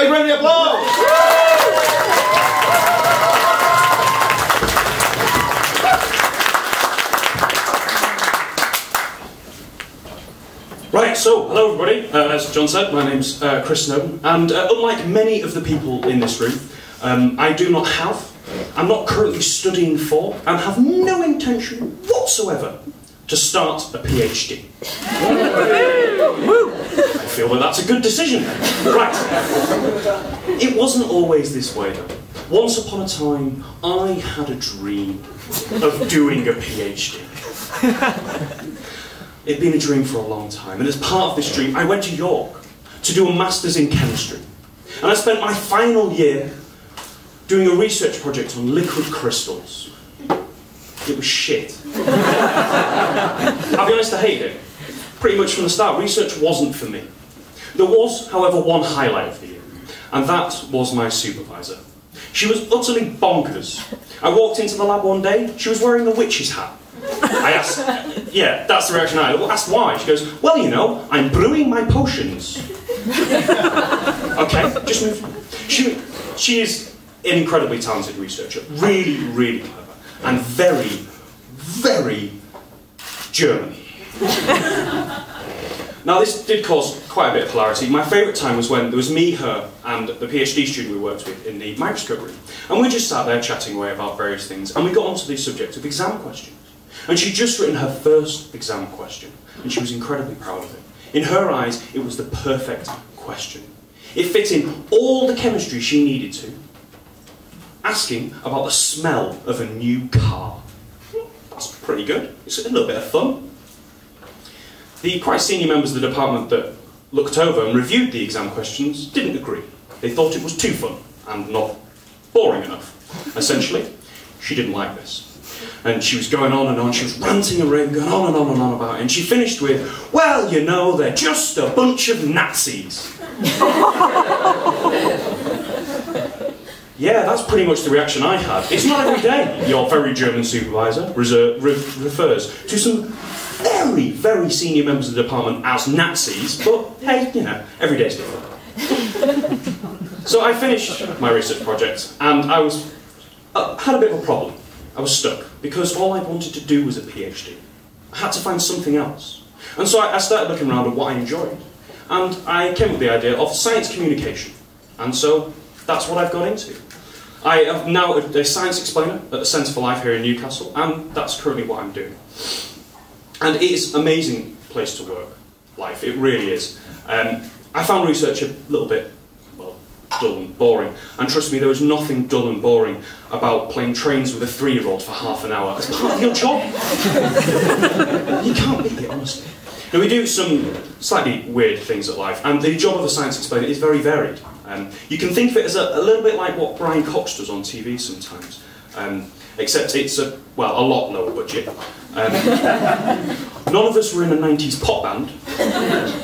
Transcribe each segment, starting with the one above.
Big round of applause! Right, so, hello everybody. As John said, my name's Chris Snowden, and unlike many of the people in this room, I'm not currently studying for, and have no intention whatsoever to start a PhD. I feel that that's a good decision. Right. It wasn't always this way though. Once upon a time, I had a dream of doing a PhD. It'd been a dream for a long time, and as part of this dream, I went to York to do a Masters in Chemistry. And I spent my final year doing a research project on liquid crystals. It was shit. I'll be honest, I hated it. Pretty much from the start, research wasn't for me. There was, however, one highlight of the year, and that was my supervisor. She was utterly bonkers. I walked into the lab one day, she was wearing a witch's hat. I asked, yeah, that's the reaction I asked why. She goes, well, you know, I'm brewing my potions. Okay, just move. She is an incredibly talented researcher, really, really clever, and very, very German. Now, this did cause quite a bit of hilarity. My favourite time was when there was me, her, and the PhD student we worked with in the microscope room. And we just sat there chatting away about various things, and we got onto the subject of exam questions. And she'd just written her first exam question, and she was incredibly proud of it. In her eyes, it was the perfect question. It fit in all the chemistry she needed to, asking about the smell of a new car. That's pretty good. It's a little bit of fun. The quite senior members of the department that looked over and reviewed the exam questions didn't agree. They thought it was too fun and not boring enough. Essentially, she didn't like this. And she was going on and on, she was ranting and raving, going on and on and on about it, and she finished with, well, you know, they're just a bunch of Nazis. Yeah, that's pretty much the reaction I had. It's not every day your very German supervisor refers to some very, very senior members of the department as Nazis, but hey, you know, every day's different. So I finished my research project, and I had a bit of a problem. I was stuck, because all I wanted to do was a PhD. I had to find something else. And so I started looking around at what I enjoyed. And I came up with the idea of science communication. And so that's what I've got into. I am now a science explainer at the Centre for Life here in Newcastle, and that's currently what I'm doing. And it is an amazing place to work, life, it really is. I found research a little bit, well, dull and boring. And trust me, there is nothing dull and boring about playing trains with a 3-year-old for half an hour as part of your job. You can't beat it, honestly. Now, we do some slightly weird things at life, and the job of a science explainer is very varied. You can think of it as a little bit like what Brian Cox does on TV sometimes, except it's a lot lower budget. None of us were in a 90s pop band,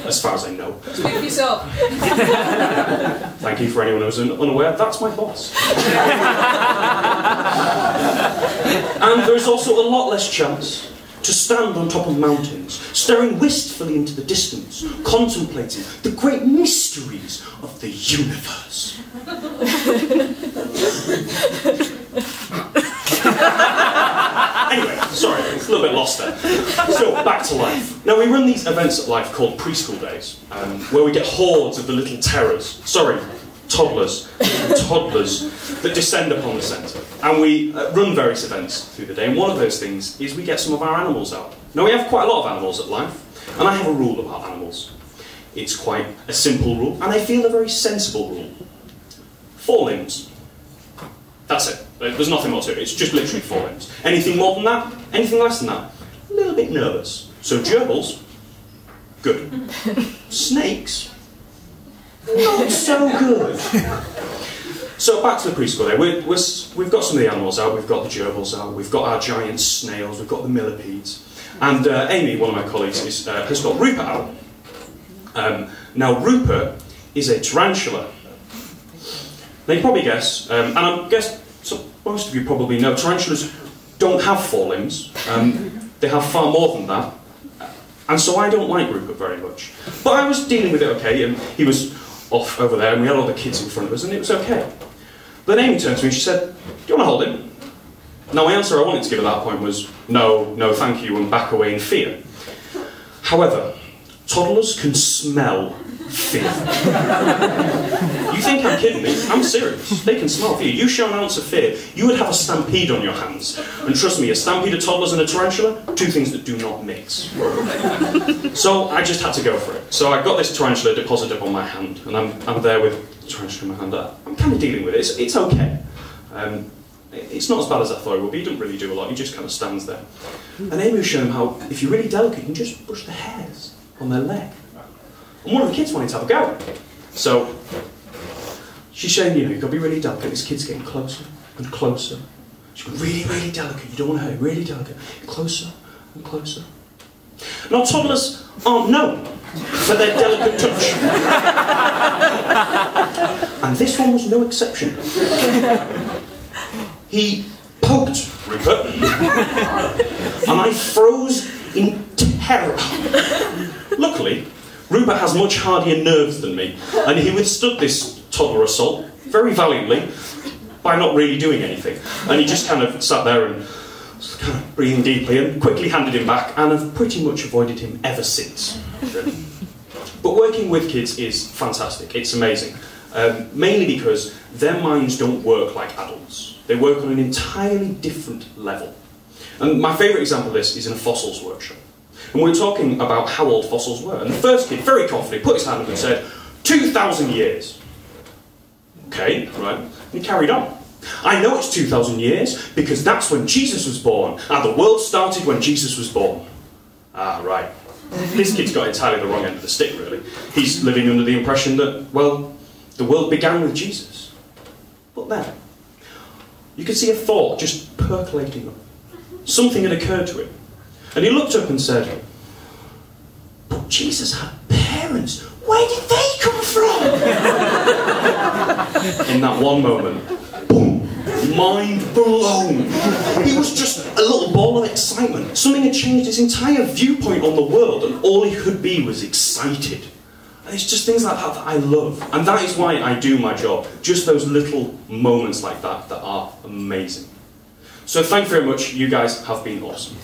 as far as I know. Speak for yourself. Thank you for anyone who's unaware, that's my boss. And there's also a lot less chance to stand on top of mountains, staring wistfully into the distance, contemplating the great mysteries of the universe. Anyway, sorry, a little bit lost there. So, back to life. Now, we run these events at Life called preschool days, where we get hordes of the little toddlers that descend upon the centre. And we run various events through the day, and one of those things is we get some of our animals out. Now, we have quite a lot of animals at Life, and I have a rule about animals. It's quite a simple rule, and I feel a very sensible rule. 4 limbs. That's it. There's nothing more to it. It's just literally 4 limbs. Anything more than that, anything less than that, a little bit nervous. So gerbils, good. Snakes, not so good. So back to the preschool day. We've got some of the animals out. We've got the gerbils out. We've got our giant snails. We've got the millipedes. And Amy, one of my colleagues, has got Rupert out. Now Rupert is a tarantula. Now you probably guess, and I guess most of you probably know, tarantulas don't have 4 limbs. They have far more than that. And so I don't like Rupert very much. But I was dealing with it okay, and he was off over there, and we had all the kids in front of us, and it was okay. Then Amy turned to me and she said, "Do you want to hold him?" Now, my answer I wanted to give at that point was, no, no thank you, and back away in fear. However, toddlers can smell fear. You think I'm kidding me? I'm serious. They can smell fear. You show an ounce of fear, you would have a stampede on your hands. And trust me, a stampede of toddlers and a tarantula, two things that do not mix. So I just had to go for it. So I got this tarantula deposited on my hand, and I'm there with the tarantula in my hand. I'm kind of dealing with it. It's okay. It's not as bad as I thought it would be. He doesn't really do a lot. He just kind of stands there. And Amy was showing him how, if you're really delicate, you can just brush the hairs on their leg. And one of the kids wanted to have a go. So she's saying, you've got to be really delicate. This kid's getting closer and closer. She's going, really, really delicate. You don't want to hurt him. Really delicate. Closer and closer. Now, toddlers aren't known for their delicate touch. And this one was no exception. He poked Rupert, and I froze in terror. Luckily, Rupert has much hardier nerves than me, and he withstood this toddler assault very valiantly by not really doing anything. And he just kind of sat there and kind of breathing deeply and quickly handed him back, and I've pretty much avoided him ever since. But working with kids is fantastic. It's amazing. Mainly because their minds don't work like adults. They work on an entirely different level. And my favourite example of this is in a fossils workshop. And we were talking about how old fossils were. And the first kid, very confidently, put his hand up and said, 2,000 years. Okay, right. And he carried on. I know it's 2,000 years because that's when Jesus was born. And the world started when Jesus was born. Ah, right. This kid's got entirely the wrong end of the stick, really. He's living under the impression that, well, the world began with Jesus. But then, you could see a thought just percolating up. Something had occurred to him. And he looked up and said, but Jesus had parents. Where did they come from? In that one moment, boom, mind blown. He was just a little ball of excitement. Something had changed his entire viewpoint on the world, and all he could be was excited. And it's just things like that that I love. And that is why I do my job. Just those little moments like that that are amazing. So thank you very much. You guys have been awesome.